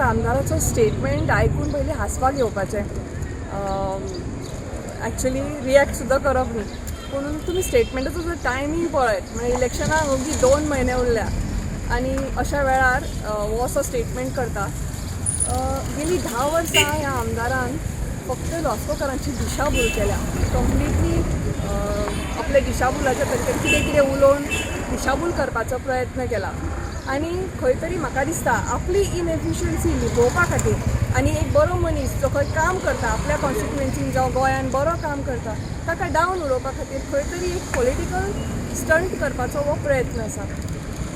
आमदाराचो statement आयकून पयलीं हांसपाक येवपाचें. एक्चुअली रिएक्ट सुद्दां करप न्ही, पूण तुमी स्टेटमेंटाचो जर टायमींग पळयत म्हणजे इलेक्शनाक ओगी 2 म्हयने उरल्या आनी अशा वेळार हो असो स्टेटमेंट करता. गेलीं 10 वर्सां ह्या आमदारान फक्त वास्कोकारांची दिशाभूल केल्या. कंप्लिटली आपल्या दिशाभुलाच्या तरीकेन कितें कितें उलोवन दिशाभूल करपाचो प्रयत्न केला आनी खंय तरी म्हाका दिसता आपली इनएफिशियन्सी लिपोवपा खातीर आनी एक बरो मनीस जो खंय काम करता आपल्या कॉन्स्टिट्युएन्सीन जावं गोंयान बरो काम करता ताका डावन उडोवपा खातीर खंय तरी एक पॉलिटिकल स्टंट करपाचो हो प्रयत्न आसा.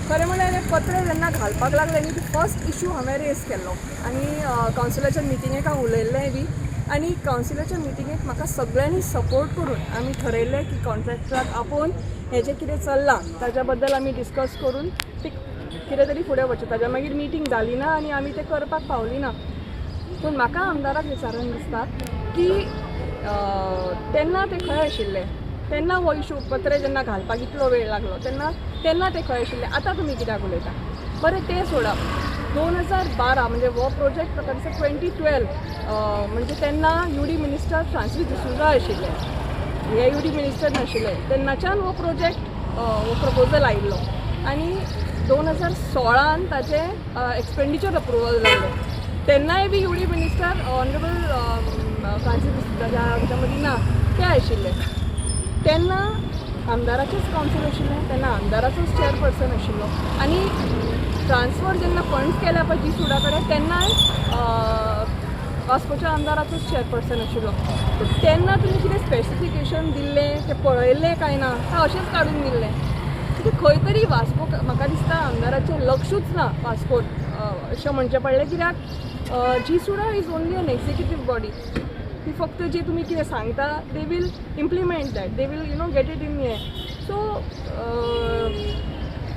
खरें म्हळ्यार हें पत्र जेन्ना घालपाक लागलें न्ही ती फर्स्ट इशू हांवें रेज केल्लो आनी कावन्सिलाच्या मिटिंगेक हांव उलयल्लें बी आनी कावन्सिलाच्या मिटिंगेक म्हाका सगळ्यांनी सपोर्ट करून आमी ठरयलें की कॉन्ट्रॅक्टराक आपोवन हें जें कितें चल्लां ताच्या बद्दल आमी डिस्कस करून कितें तरी फुडें वचचें. ताच्या मागीर मिटींग जाली ना आनी आमी तें करपाक पावली ना. पूण म्हाका आमदाराक विचारून दिसता की तेन्ना ते खंय आशिल्ले, तेन्ना हो इशू पत्र जेन्ना घालपाक इतलो वेळ लागलो तेन्ना ते खंय आशिल्ले. आतां तुमी कित्याक उलयता? बरें तें सोडा. 2012 म्हणजे हो प्रोजेक्ट म्हाका दिसता 2012 म्हणजे तेन्ना UD मिनिस्टर फ्रांसीस डिसूजा आशिल्ले, हे UD मिनिस्टर नाशिल्ले. तेन्नाच्यान हो प्रोजेक्ट हो प्रपोजल आयिल्लो आनी 2016 ताचें एक्सपेंडिचर अप्रुवल जाल्लें. तेन्नाय बी UD minister honourable Francis D'Souza आमच्या मदीं ना ते आशिल्ले. तेन्ना आमदाराचेंच कावन्सील आशिल्लें, तेन्ना आमदाराचोच चेअरपर्सन आशिल्लो आनी ट्रान्सफर जेन्ना फंड्स केल्या पळय डिसूजा कडेन तेन्नाय वास्कोच्या आमदाराचोच चेअरपर्सन आशिल्लो. तेन्ना तुमी कितें स्पेसिफिकेशन दिल्लें तें पळयल्लें काय ना काय अशेंच काडून दिल्लें? खंय तरी वास्को म्हाका दिसता आमदाराचें लक्षूच ना वास्कोत अशें म्हणचें पडलें. कित्याक GSUDA is only an executive body. ती फक्त जे तुमी कितें सांगता they will implement that, they will get it in हें. सो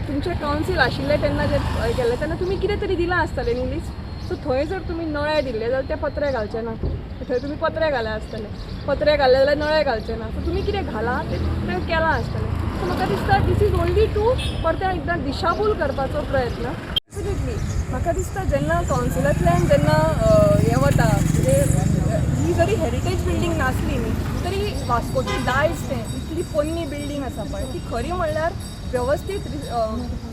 तुमचें कावन्सील आशिल्लें तेन्ना जें केल्लें तेन्ना तुमी कितें तरी दिलां आसतलें न्ही लिस्ट. सो थंय जर तुमी नळे दिल्ले जाल्यार ते पत्रे घालचे ना. थंय तुमी पत्रे घाले आसतले, पत्रे घाले जाल्यार नळे घालचे ना. सो तुमी कितें घाला तें केलां आसतलें. सो म्हाका दिसता दीस इज ओन्ली टू परते एकदां दिशाभूल करपाचो प्रयत्न. एब्सोल्युटली म्हाका दिसता जेन्ना कावन्सिलांतल्यान जेन्ना हें वता म्हणजे ही जरी हेरिटेज बिल्डींग नासली न्ही तरी वास्कोची दायज तें इतली पोन्नी बिल्डींग आसा पळय ती खरी म्हणल्यार वेवस्थीत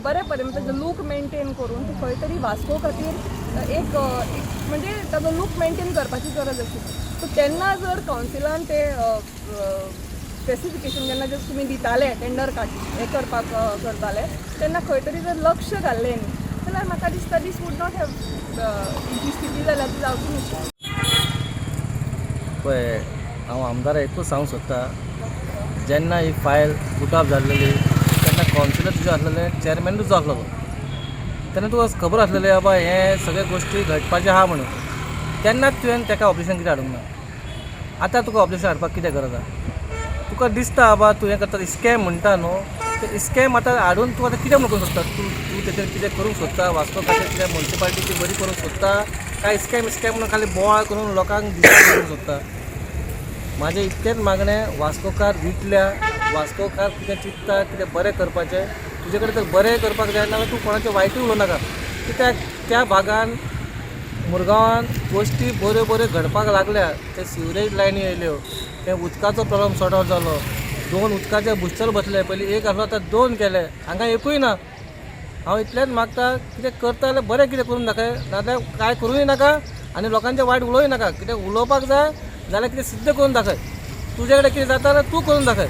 बरे पर्यंत लूक मेंटेन करून ती खंय तरी वास्को खातीर एक म्हणजे ताजो लूक मेंटेन करपाची गरज आशिल्ली. सो तेन्ना जर कावन्सिलान ते स्पेसिफिकेशन जेन्ना जर तुमी दिताले टेंडर हें करपाक करताले तेन्ना खंय तरी जर लक्ष घाल्लें न्ही जाल्यार म्हाका दिसता दीस वूड नॉट हॅव जी स्थिती जाल्यार ती जावची नाशिल्ली. पळय हांव आमदार एकूच सांगूंक सोदता, जेन्ना ही फायल पुटअप जाल्लेली तेन्ना कावन्सिलर तुजें आसलेलें चेअरमॅन तुजो आसलो तेन्ना तुका खबर आसलेलें बाबा हे सगळे गोश्टी घडपाचें आहा म्हणून. तेन्नाच तुवें ताका ऑपरेशन कितें हाडूंक ना. आतां तुका ऑपरेशन हाडपाक कितें गरज आहा? तुका दिसता बाबा तूं हें करता स्कॅम म्हणटा न्हू ते स्कॅम आतां हाडून तूं आतां कितें म्हणून करूंक सोदता? तूं तेचेर कितें करूंक सोदता? वास्को खातीर कितें म्युनिसिपालिटी बरी करूंक सोदता काय स्कॅम म्हणून खाली बोवाळ करून लोकांक दिसा करूंक सोदता? म्हाजें इतकेंच मागणें, वास्कोकार विटल्या, वास्कोकार कितें चिंतता कितें बरें करपाचें, तुजे कडेन जर बरें करपाक जायना जाल्यार तूं कोणाचें वायटूय उलोवं नाका. कित्याक त्या भागान मुरगांवान गोश्टी बऱ्यो बऱ्यो घडपाक लागल्या. ते सिवरेज लायनी येयल्यो, ते उदकाचो प्रॉब्लम सॉर्ट आवट जालो, 2 उदकाचे बुस्टर बसले, पयलीं एक आसलो आतां 2 केले, हांगा एकूय ना. हांव इतलेंच मागता कितें करता जाल्यार बरें कितें करून दाखय, नाजाल्यार कांय करूंय नाका आनी लोकांचें वायट उलोवय नाका. कितें उलोवपाक जाय जाल्यार कितें सिद्ध करून दाखय. तुजे कडेन कितें जाता जाल्यार तूं करून दाखय.